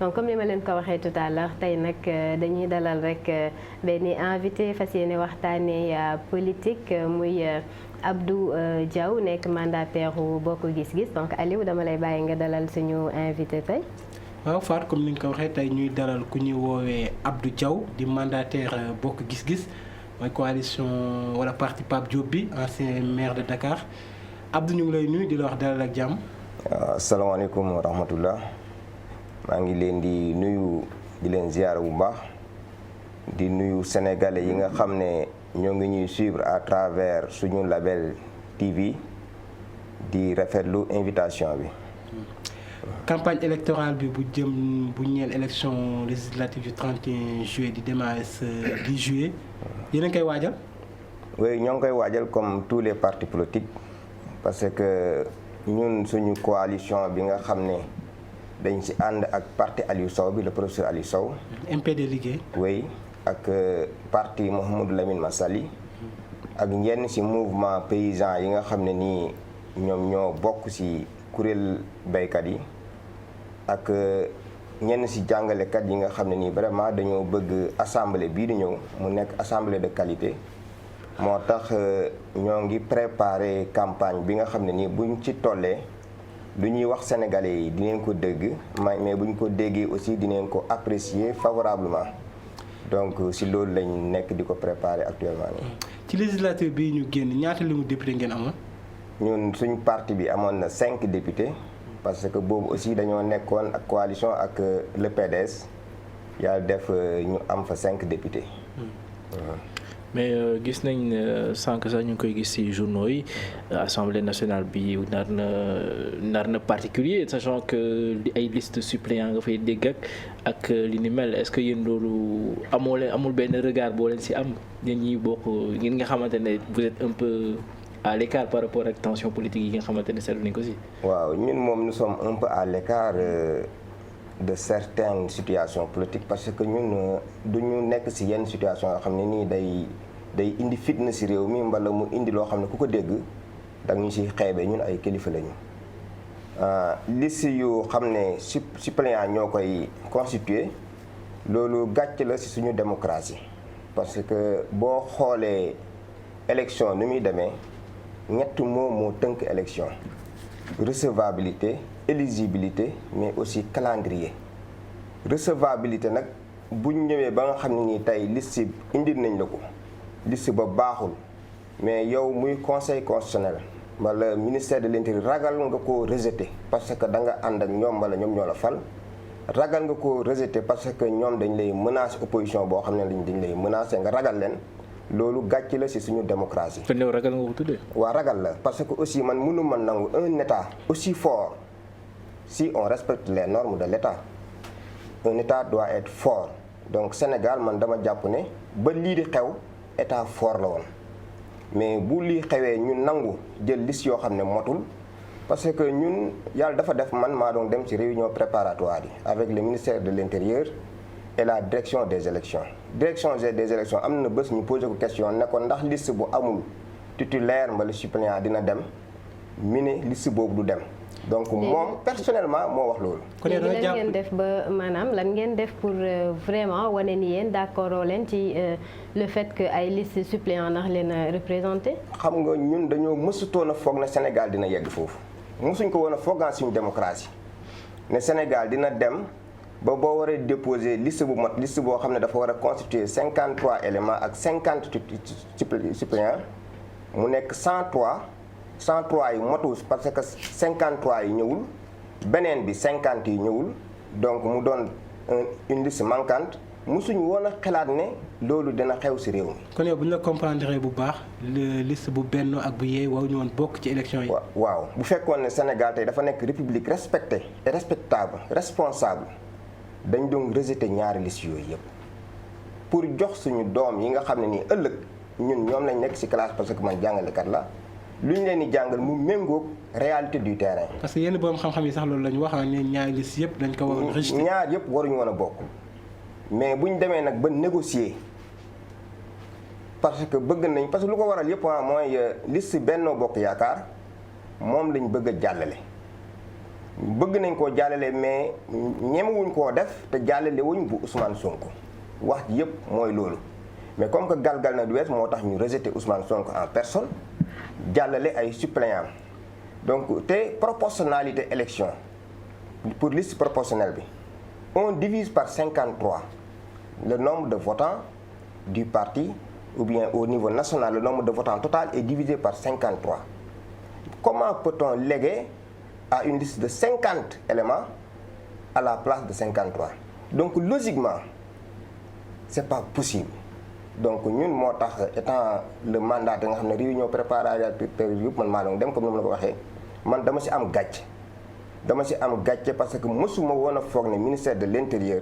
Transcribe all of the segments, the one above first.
donc comme ni ma leen ko waxee tout à l'heure tey nag dañuy dalal rek benn invité fas yéene waxtaanee politique muy Abdou Diaw nekk mandataire u Bokk Gis Gis donc Aliou dama lay bàyyi nga dalal suñu invité tey. waaw Fatou comme ni nga ko waxee tey ñuy dalal ku ñuy woowee Abdou Diaw di mandataire Bokk Gis Gis mooy coalition wala parti Pape Diop bi ancien maire de Dakar Abdou ñu ngi lay nuyu di la wax dalal ak jàmm. asalaamaaleykum wa rahmatullah maa ngi leen di nuyu di leen ziyaara bu baax di nuyu sénégalais yi nga xam ne ñoo ngi ñuy suivre à travers suñu label TV di rafetlu invitation bi. campagne électorale bi bu ñeel élection législative du 31 juillet di démarrer ce 10 juillet yéen a ngi koy waajal. oui ñoo ngi koy waajal comme tous les partis politiques parce que ñun suñu coalition bi nga xam ne dañ ci ànd ak parti Aliou Sow bi le professeur Aliou Sow. MPD liggéey. oui ak parti Mouhamadou Lamine Massaly ak ñenn ci mouvement paysan yi nga xam ne nii ñoom ñoo bokk ci kuréel baykat yi ak ñenn ci jàngalekat yi nga xam ne nii vraiment dañoo bëgg assemblée bii di ñëw mu nekk assemblée de qualité moo tax ñoo ngi préparer campagne bi nga xam ne nii buñ ci tollee lu ñuy wax sénégalais yi dinañ ko dégg mais buñ ko déggee aussi dinañ ko apprécier favorablement donc ci loolu lañ nekk di ko préparer actuellement nii. ci législature bii ñu génn ñaata limu député ngeen amoon. ñun suñu parti bi amoon na 5 députés parce que boobu aussi dañoo nekkoon ak coalition ak le PDS yàlla def ñu am fa 5 députés. mais gis nañ ne sànq sax ñu ngi koy gis ci journaux yi assemblée nationale bi nar na particulier sachant que ay liste suppléant nga fay dégg ak li ni mel est-ce que yéen loolu amul benn regard boo leen ci am yéen ñi bokk ngeen nga xamante ne vous êtes un peu à l'écart par rapport ak tension politique yi nga xamante ne seetlu nañ ko ci. waaw ñun moom nous sommes un peu à l'écart de certaines situations politiques parce que ñun du ñu nekk ci yenn situation yoo xam ne nii day indi fitna ci réew mi mbala mu indi loo xam ne ku ko dégg da ñu ci xeebee ñun ay kilifa lañu. liste yu xam ne suppléant ñoo koy constituer loolu gàcc la ci suñu démocratie parce que boo xoolee élection ni muy demee ñett moo tënk élection recevabilité éligibilité mais aussi calendrier. recevabilité nag buñ ñëwee ba nga xam ne nii tey liste indil nañ la ko liste ba baaxul mais yow muy conseil constitutionnel wala ministère de l'intérieur ragal nga ko rejeter parce que da nga ànd ak ñoom wala ñoom ñoo la fal ragal nga ko rejeter parce que ñoom dañ lay menacer opposition boo xam ne dañ lay menacer nga ragal leen loolu gàcc la ci suñu démocratie. kon yow ragal nga ko tuddee. waaw ragal la parce que aussi man mënu ma nangu un état aussi fort si on respecte les normes de l'état un état doit être fort donc Sénégal man dama jàpp ne ba lii di xew état fort la woon mais bu lii xewee ñu nangu jël liste yoo xam ne motul parce que ñun yàlla dafa def man maa doon dem ci réunion préparatoire yi avec le ministère de l'intérieur et la direction des élections des élections am na bés ñu posé ko question ne ko ndax liste bu amul titulaire mbala suppléant dina dem mi ne liste boobu du dem donc moom personnellement moo wax loolu. léegi lan ngeen def ba maanaam lan ngeen def pour vraiment wane ni yéen d'accord leen ci le fait que ay liste suppléant ndax leen a représenté. xam nga ñun dañoo mësutoon a foog ne Sénégal dina yegg foofu mësuñ ko woon a foogaan suñu démocratie ne Sénégal dina dem ba boo waree déposer liste bu mat liste boo xam ne dafa war a constituer 53 éléments ak 50 suppléants mu nekk 103 yi motul parce que 53 yi ñëwul beneen bi 50 yi ñëwul donc mu doon une liste manquante musuñu woon a xalaat ne loolu dina xew ci réew mi. kon yow bu ñu la comprendre bu baax liste bu Benno ak bu Yewwi waruñu woon bokk ci élection yi. waaw bu fekkoon ne Sénégal tey dafa nekk république respectée et respectable responsable dañ doon rejeter ñaari liste yooyu yëpp pour jox suñu doom yi nga xam ne nii ëllëg ñun ñoom lañ nekk ci classe parce que man jàngalekat la. lu ñu leen di jàngal mu méngoog réalité du terrain. parce que yenn borom xam-xam yi sax loolu la ñu wax ne ñaari liste yëpp dañ ko waroon rejeter. ñaar yëpp waruñu woon a bokk mais bu ñu demee nag ba négocier parce que bëgg nañ parce que lu ko waral yëpp mooy liste Benno Bokk Yaakaar moom lañ bëgg a jàllale bëgg nañ koo jàllale mais ñemewuñ koo def te jàllale wuñ bu Ousmane Sonko wax ji yëpp mooy loolu mais comme que galgal na du wees moo tax ñu rejeté Ousmane Sonko en personne jàllale ay suppléants donc te proportionnalité élection pour liste proportionnelle bi on divise par 53 le nombre de votants du parti ou bien au niveau national le nombre de votants total est divisé par 53. Comment peut-on léguer à une liste de 50 éléments à la place de 53? Donc logiquement c'est pas possible. Donc ñun moo tax étant le mandat nga xam ne réunion préparatoire yëpp man maa doon dem comme ni ma la ko waxee man dama ci am gàcce parce que mësuma woon a foog ne ministère de l'intérieur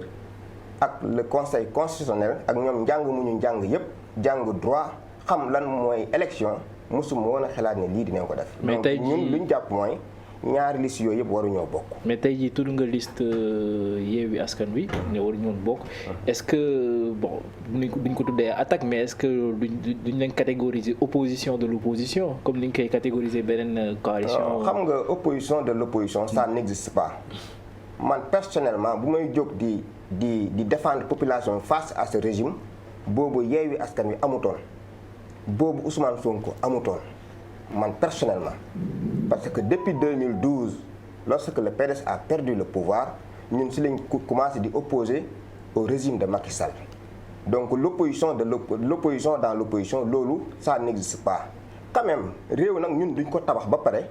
ak le conseil constitutionnel ak ñoom njàng mu ñu njàng yëpp jàng droit xam lan mooy élection mësuma woon a xalaat ne lii dinañ ko def. mais tey donc ñun lu ñu jàpp mooy ñaari liste yooyu yëpp waruñoo bokk. mais tey jii tudd nga liste Yewwi Askan Wi ne waruñu woon bokk est-ce que bon duñ ko tuddee attaque mais est-ce que duñ leen catégoriser opposition de l'opposition comme ni ñu koy catégoriser beneen coalition. xam nga opposition de l'opposition ça n'existe pas man personnellement bu may jóg di défendre population face à ce régime boobu Yewwi Askan Wi amutoon boobu Ousmane Sonko amutoon man personnellement parce que depuis 2012 lorsque le PDS a perdu le pouvoir ñun si lañ commencé di opposer au régime de Macky Sall donc l'opposition dans l'opposition loolu ça n'existe pas quand même réew nag ñun duñ ko tabax ba pare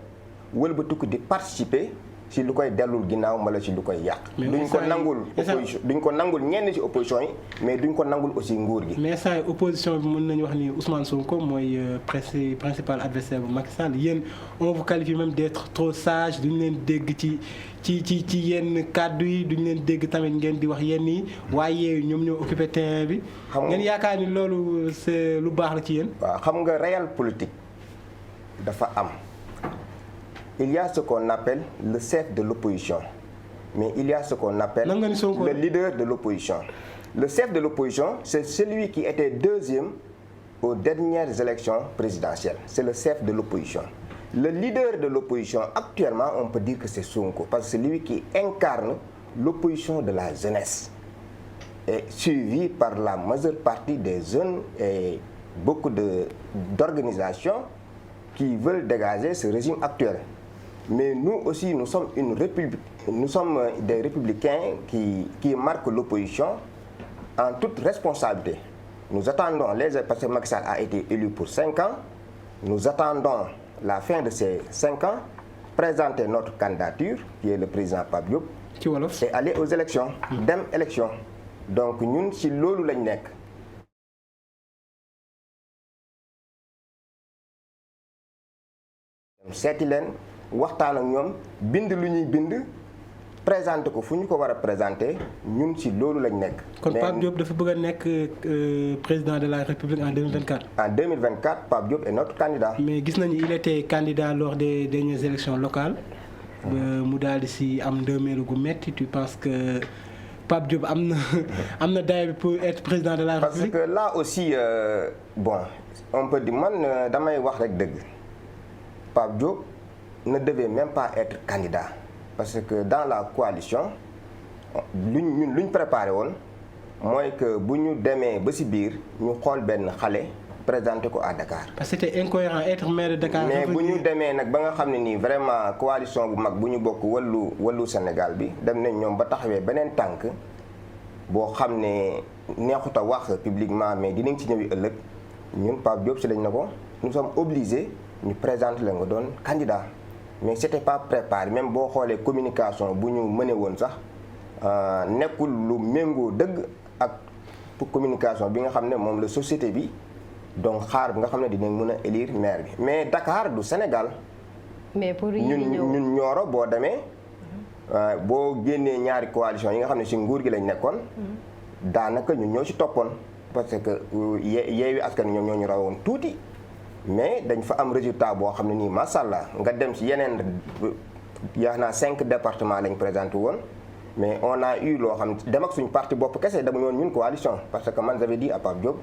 wëlbatiku di participer si lu koy dellul ginnaaw wala si lu koy yàq. duñ ko nangul opposition duñ ko nangul ñenn ci opposition yi mais duñ ko nangul aussi nguur gi. mais saa opposition bi mën nañu wax ni Ousmane Sonko mooy principal adversaire bu Macky Sall yéen on vous qualifie même d'être trop sage duñ leen dégg ci yenn kàddu yi duñ leen dégg tamit ngeen di wax yenn yi waaye ñoom ñoo occupé terrain bi. ngeen yaakaar ni loolu c'est lu baax la ci yéen. waaw xam nga réel politique dafa am. Il y a ce qu'on appelle le chef de l'opposition, mais il y a ce qu'on appelle le leader de l'opposition. Le chef de l'opposition, c'est celui qui était deuxième aux dernières élections présidentielles. C'est le chef de l'opposition. Le leader de l'opposition, actuellement, on peut dire que c'est Sonko, parce que c'est lui qui incarne l'opposition de la jeunesse, et suivi par la majeure partie des jeunes et beaucoup d'organisations qui veulent dégager ce régime actuel. Mais nous aussi, nous sommes des républicains qui marquent l'opposition en toute responsabilité. Nous attendons, parce que Macky Sall a été élu pour 5 ans, nous attendons la fin de ces 5 ans, présenter notre candidature, qui est le président Pape Diop, et aller aux élections, dem élection. Donc ñun ci loolu lañ nekk. seeti leen waxtaan ak ñoom bind lu ñuy bind présenté ko fu ñu ko war a présenté ñun ci loolu lañ nekk. kon Pape Diop dafa bëgg a nekk président de la République en 2024. En 2024 Pape Diop est notre candidat. mais gis nañu il était candidat lors des dernières élections locales. mu daal di ci am ndëmeelu gu metti. Tu penses que Pape Diop am na daay pour être président de la République? Parce que là aussi bon on peut dire man damay wax rek dëgg. Pape Diop ne devait même pas être candidat parce que dans la coalition luñ préparé woon mooy que bu ñu demee ba ci biir ñu xool benn xale présenté ko à Dakar. parce que c'était incohérent être maire de Dakar. mais bu ñu demee nag ba nga xam ne nii vraiment coalition bu mag bu ñu bokk wàllu Sénégal bi dem nañ ñoom ba taxawee beneen tànk boo xam ne neexut a wax publiquement mais dinañ ci ñëwi ëllëg ñun Pape Diop ci lañ na ko nous sommes obligés. ñu présente la nga doon candidat mais c'était pas préparé même boo xoolee communication bu ñu mëne woon sax nekkul lu méngoo dëgg ak communication bi nga xam ne moom la société bi donc xaar bi nga xam ne dinañ mën a élire maire bi mais Dakar du Sénégal. mais pour ñun Nioro boo demee boo génnee ñaari coalition yi nga xam ne ci nguur gi lañ nekkoon daanaka ñun ñoo ci toppoon parce que Yewwi Askan ñoom ñoo ñu rawoon tuuti. mais dañ fa am résultat boo xam ne nii macha allah nga dem ci yeneen yaa naa 5 départements lañ présenté woon mais on a eu loo xam dem ak suñu parti bopp kese dama ñoon ñun coalition parce que man j'avais dit à Pape Diop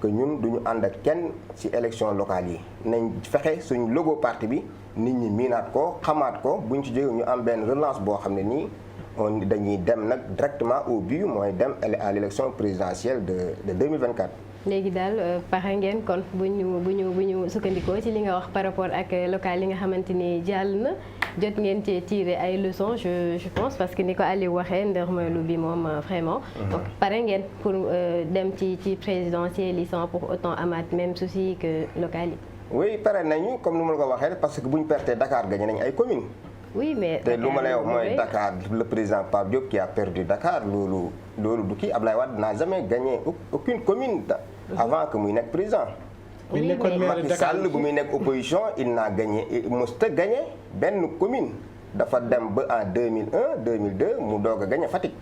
que ñun duñu ànd ak kenn ci élection locale yi nañ fexe suñu logo parti bi nit ñi miinaat ko xamaat ko buñ ci jógee ñu am benn relance boo xam ne nii dañuy dem nag directement au but mooy dem à l'élection présidentielle de 2024. léegi daal pare ngeen kon bu ñu sukkandikoo ci li nga wax par rapport ak local yi nga xamante ni jàll na jot ngeen cee tirer ay leçons je pense parce que ni ko Aliou waxee ndërmeelu bi moom vraiment. donc pare ngeen pour dem ci présidentielle yi sans pour autant amaat même souci que local yi. oui pare nañu comme ni ma la ko waxee parce que bu ñu pertee Dakar gagné nañu ay communes. oui mais te lu ma lay wax mooy Dakar le président Pape Diop qui a perdu Dakar loolu du kii Ablaye Wade n'a jamais gagné aucune commune avant que muy nekk président. oui mais Macky Sall bu muy nekk opposition il n'a gagné musta gagné benn commune dafa dem ba en 2001 2002 mu doog a gagné Fatick.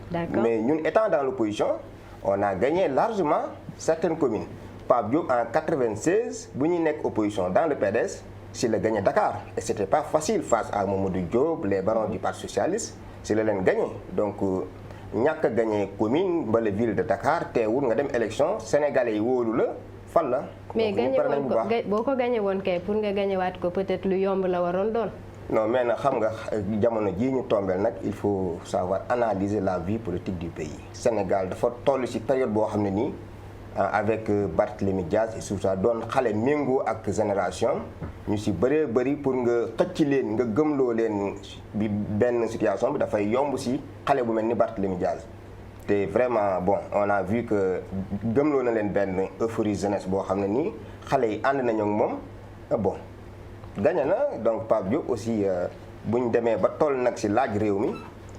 d'accord mais ñun étant dans l'opposition on a gagné largement certaines communes Pape Diop en 96 bu ñuy nekk opposition dans le PDS. si la gagné Dakar et c'était pas facile face à Mamadou Diop les barons du parti socialiste si la leen gagné donc ñàkk a gagné commune mbala ville de Dakar teewul nga dem élection sénégalais yi wóolu la fal la. mais gagné woon ko boo ko gagné woon kay pour nga gagné waat ko peut-être lu yomb la waroon doon. non mais nag xam nga jamono jii ñu tombeel nag il faut savoir analyser la vie politique du pays Sénégal dafa toll ci période boo xam ne nii. avec Barthélémy Dias et tout ça doon xale méngoo ak génération ñu ci bëree bëri pour nga xëcc leen nga gëmloo leen bi benn situation bi dafay yomb ci xale bu mel ni Barthélémy Dias te vraiment bon on a vu que gëmloo na leen benn euphorie jeunesse boo xam ne nii xale yi ànd nañu ak moom bon gagné na donc Pape Diop aussi bu ñu demee ba toll nag ci laaj réew mi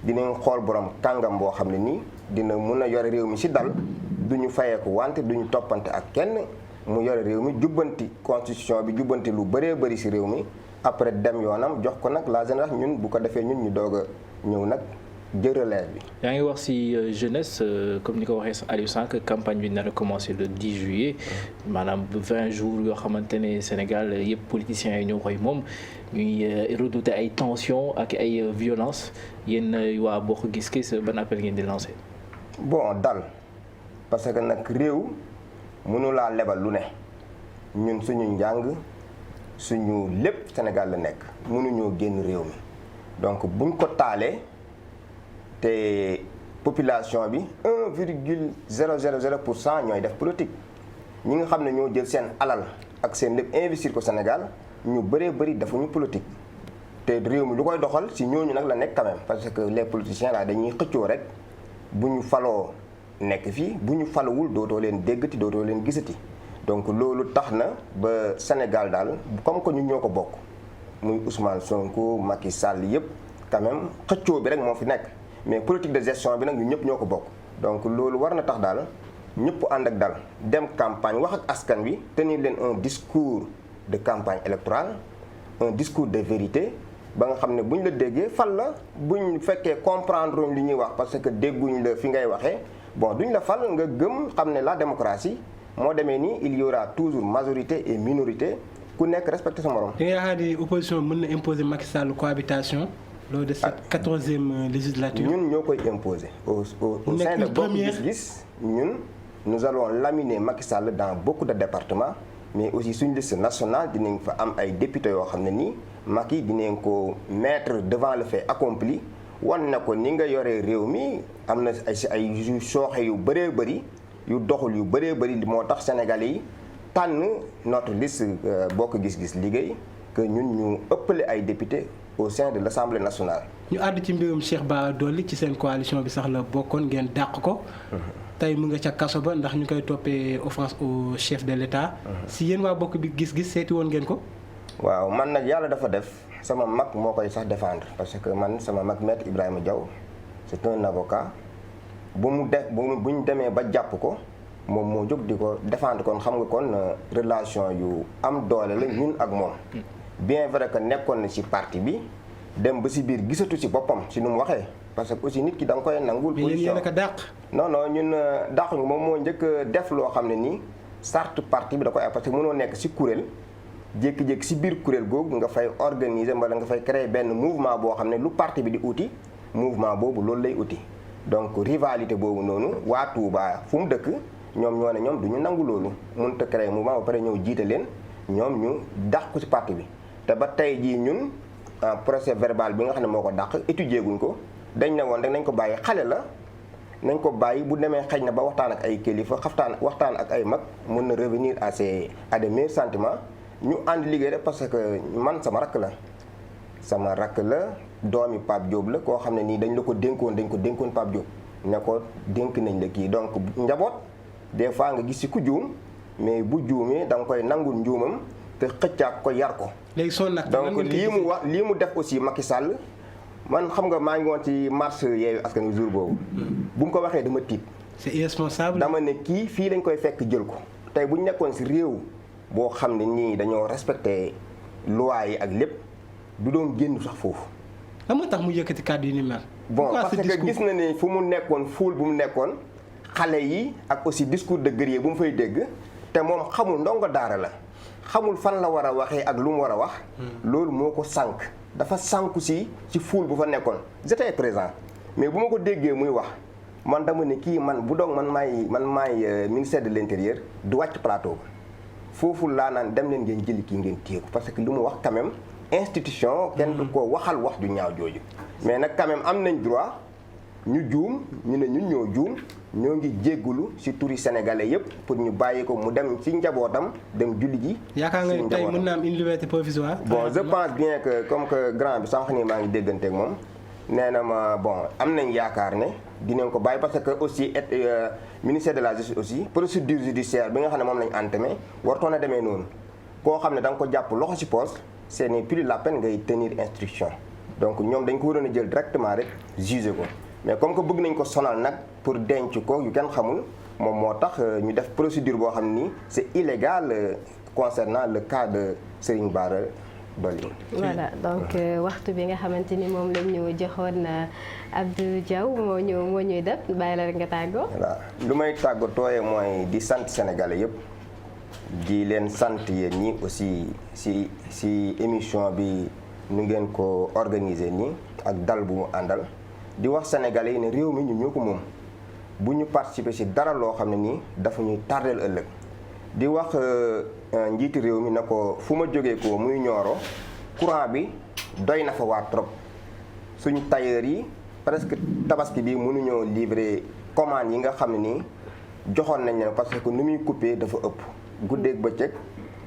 dinañ xool borom kàngam boo xam ne nii dina mun a yore réew mi ci dal duñu fayeeku wante duñu toppante ak kenn mu yore réew mi jubbanti constitution bi jubbanti lu bëree bëri ci réew mi après dem yoonam jox ko nag la génération ñun bu ko defee ñun ñu doog a ñëw nag jël relève bi. yaa ngi wax ci jeunesse comme ni ko waxee Aliou sànq campagne bi nar a commencé le 10 juillet maanaam 20 jours yoo xamante ne Sénégal yëpp politiciens yi ñoo koy moom ñuy redouter ay tensions ak ay violences yéen waa Bokk Gis Gis ban appel ngeen di lancer. bon dal. parce que nag réew mënulaa lebal lu ne ñun suñu njàng suñu lépp Sénégal la nekk mënuñoo génn réew mi donc buñ ko taalee te population bi 1,000% ñooy def politique ñi nga xam ne ñoo jël seen alal ak seen lépp investir ko Sénégal ñu bëree bëri defuñu politique te réew mi lu koy doxal si ñooñu nag la nekk quand même parce que les politiciens là dañuy xëccoo rek bu ñu faloo nekk fii bu ñu falawul dootoo leen déggati dootoo leen gisati donc loolu tax na ba Sénégal daal comme que ñun ñoo ko bokk muy Ousmane Sonko Macky Sall yëpp quand même xëccoo bi rek moo fi nekk mais politique de gestion bi nag ñun ñëpp ñoo ko bokk donc loolu war na tax daal ñëpp ànd ak dal dem campagne wax ak askan wi tenir leen un discours de campagne électorale un discours de vérité ba nga xam ne bu ñu la déggee fal la buñ fekkee comprendre li ñuy wax parce que dégguñ la fi ngay waxee bon duñ la fal nga gëm xam ne la démocratie moo demee nii il y aura toujours majorité et minorité ku nekk respecté sa morom. da nga yaakaar ni opposition mën na imposer Macky Sall cohabitation lors de cette 14e législature. ñun ñoo koy imposer. au sein de Bokk Gis Gis ñun nous allons laminer Macky Sall dans beaucoup de départements mais aussi suñu liste nationale dinañ fa am ay députés yoo xam ne nii Macky dinañ ko mettre devant le fait accompli. wan na ko ni nga yoree réew mi am na ay sooxe yu bëree bëri yu doxul yu bëree bëri moo tax Sénégalais yi tànn notre liste Bokk Gis Gis liggéey que ñun ñu ëppale ay députés au sein de l'Assemblée nationale. ñu àddu ci mbirum Cheikh Bara Dolly ci seen coalition bi sax la bokkoon ngeen dàq ko. tey mu nga ca kaso ba ndax ñu koy toppee offense au chef de l'État. si yéen waa Bokk Gis Gis seeti woon ngeen ko. waaw man nag yàlla dafa def. sama mag moo koy sax défendre parce que man sama mag maître Ibrahima Diaw c'est un avocat bu ñu demee ba jàpp ko moom moo jóg di ko défendre kon xam nga kon relation yu am doole la ñun ak moom bien vrai que nekkoon na ci parti bi dem ba ci biir gisatu ci boppam ci nu mu waxee parce que aussi nit ki da nga koy nangul position mais yéen a ko dàq. non ñun dàquñu moom moo njëkk def loo xam ne nii charte parti bi da koy parce que mënoo nekk ci kuréel jékki-jékki ci biir kuréel googu nga fay organiser wala nga fay créer benn mouvement boo xam ne lu parti bi di uti mouvement boobu loolu lay uti donc rivalité boobu noonu waa Touba fu mu dëkk ñoom ñoo ne ñoom du ñu nangu loolu mënut a créer mouvement ba pare ñëw jiite leen ñoom ñu dàq ko ci parti bi te ba tey jii ñun procès verbal bi nga xam ne moo ko dàq étudier guñ ko dañ ne woon rek nañ ko bàyyi xale la nañ ko bàyyi bu demee xëy na ba waxtaan ak ay kilifa waxtaan ak ay mag mën na revenir à des meilleurs sentiments ñu ànd liggéey rek parce que man sama rakk la doomi Pape Diop la koo xam ne nii dañ ko dénkoon Pape Diop ne ko dénk nañ la kii donc njaboot des fois nga gis ci ku juum mais bu juumee da nga koy nangul njuumam te xëccaat ko yar ko. léegi soo nag donc lii mu def aussi Macky Sall man xam nga maa ngi woon ci marche Yewwi Askan Wi jour boobu. bu mu ko waxee dama tiit. c'est irresponsable. dama ne kii fii lañ koy fekk jël ko. tey bu ñu nekkoon ci réew boo xam ne nii dañoo respecté loi yi ak lépp du doon génn sax foofu. lan moo tax mu yëkkati kàddu yi ni mel. bon parce que gis na ne fu mu nekkoon fuul bu mu nekkoon xale yi ak aussi discours de guerrier bu mu fay dégg te moom xamul ndongo daara la xamul fan la war a waxee ak lu mu war a wax. loolu moo ko sànq dafa sànku ci fuul bu fa nekkoon j'étais présent mais bu ma ko déggee muy wax man dama ne kii man bu doon man maay ministère de l'intérieur du wàcc plateau foofu laa naan dem leen ngeen jëli kii ngeen téye ko parce que lu mu wax quand même institution kenn du ko waxal wax ju ñaaw jooju mais nag quand même am nañ droit ñu juum ñu ne ñun ñoo juum ñoo ngi jéggulu ci turi sénégalais yépp pour ñu bàyyi ko mu dem ci njabootam dem julli ji. yaakaar nga tey mën naa am une liberté provisoire. bon je pense bien que comme que grand bi sànq nii maa ngi déggante ak moom nee na ma bon am nañ yaakaar ne dinañ ko bàyyi parce que aussi ministère de la justice aussi procédure judiciaire bi nga xam ne moom lañ entamé wartoon a demee noonu koo xam ne da nga ko jàpp loxo ci poche ce n'est plus la peine ngay tenir instruction donc ñoom dañ ko waroon a jël directement rek juger ko mais comme que bëgg nañ ko sonal nag pour denc ko yu kenn xamul moom moo tax ñu def procédure boo xam ni c'est illégal concernant le cas de Serigne Bara Dolly. voilà donc waxtu bi nga xamante ni moom lañ ñu joxoon Abdou Diaw moo ñuy def bàyyi la rek nga tàggoo. voilà lu may tàggatooyee mooy di sant sénégalais yëpp di leen sant yéen ñi aussi si émission bi nu ngeen ko organiser nii ak dal bu mu àndal di wax sénégalais yi ne réew mi ñun ñoo ko moom bu ñu participer si dara loo xam ne nii dafa ñuy tardeel ëllëg di wax njiiti réew mi na ko fu ma jógee ko muy Nioro courant bi doy na fa waa trop suñu tailleur yi presque tabaski bi mënuñoo livrer commande yi nga xam ne nii joxoon nañ leen parce que nu muy coupé dafa ëpp guddeeg bëccëg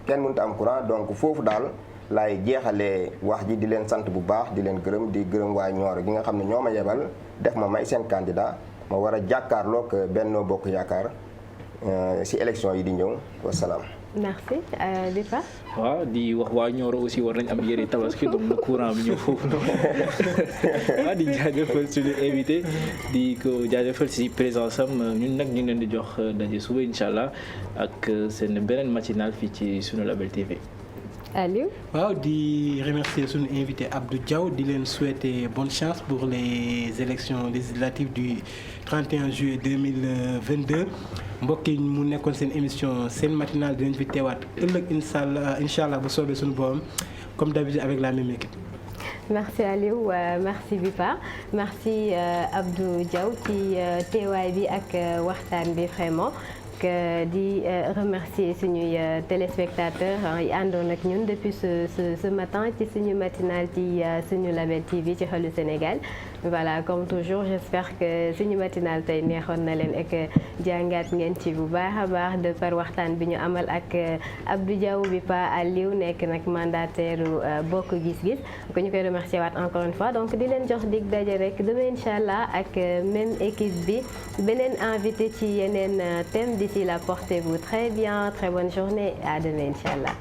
kenn mënut am courant donc foofu daal laay jeexalee wax ji di leen sant bu baax di leen gërëm di gërëm waa Nioro gi nga xam ne ñoo ma yebal def ma may seen candidat ma war a jàkkaarloog Benno Bokk Yaakaar ci élection yi di ñëw wasalaam. merci Bipa. waaw di wax waa Nioro aussi war nañ am yére tabaski donc na courant bi ñëw foofu noonu waaw di jaajëfal suñu invité di ko jaajëfal si présence am ñun nag ñu ngi leen di jox daje suba incha allah ak seen beneen matinal fii ci sunu Label TV. Aliou. waaw di remercier suñu invité Abdou Diaw di leen souhaiter bonne chance pour les élections législatives du 31 juillet 2022 mbokk yi mu nekkoon seen émission seen matinale dinañ fi teewaat ëllëg incha allah bu soobee suñu borom comme d'habitude avec la même équipe. merci Aliou merci Bipa merci Abdou Diaw ci teewaay bi ak waxtaan bi vraiment. di remercier suñuy téléspectateurs yi àndoon ak ñun depuis ce matin ci suñu matinal ci suñu Label TV ci xolu Sénégal voilà comme toujours j'espère que suñu matinal tey neexoon na leen ak jàngat ngeen ci bu baax a baax de par waxtaan bi ñu amal ak Abdou Diaw bi Pa Aliou nekk nag mandataire Bokk Gis Gis ko ñu koy remercier waat encore une fois donc di leen jox dig daje rek demain inchallah ak même équipe bi beneen invité ci yeneen thème. D'ici là, portez-vous très bien, très bonne journée, à demain, Inch'Allah.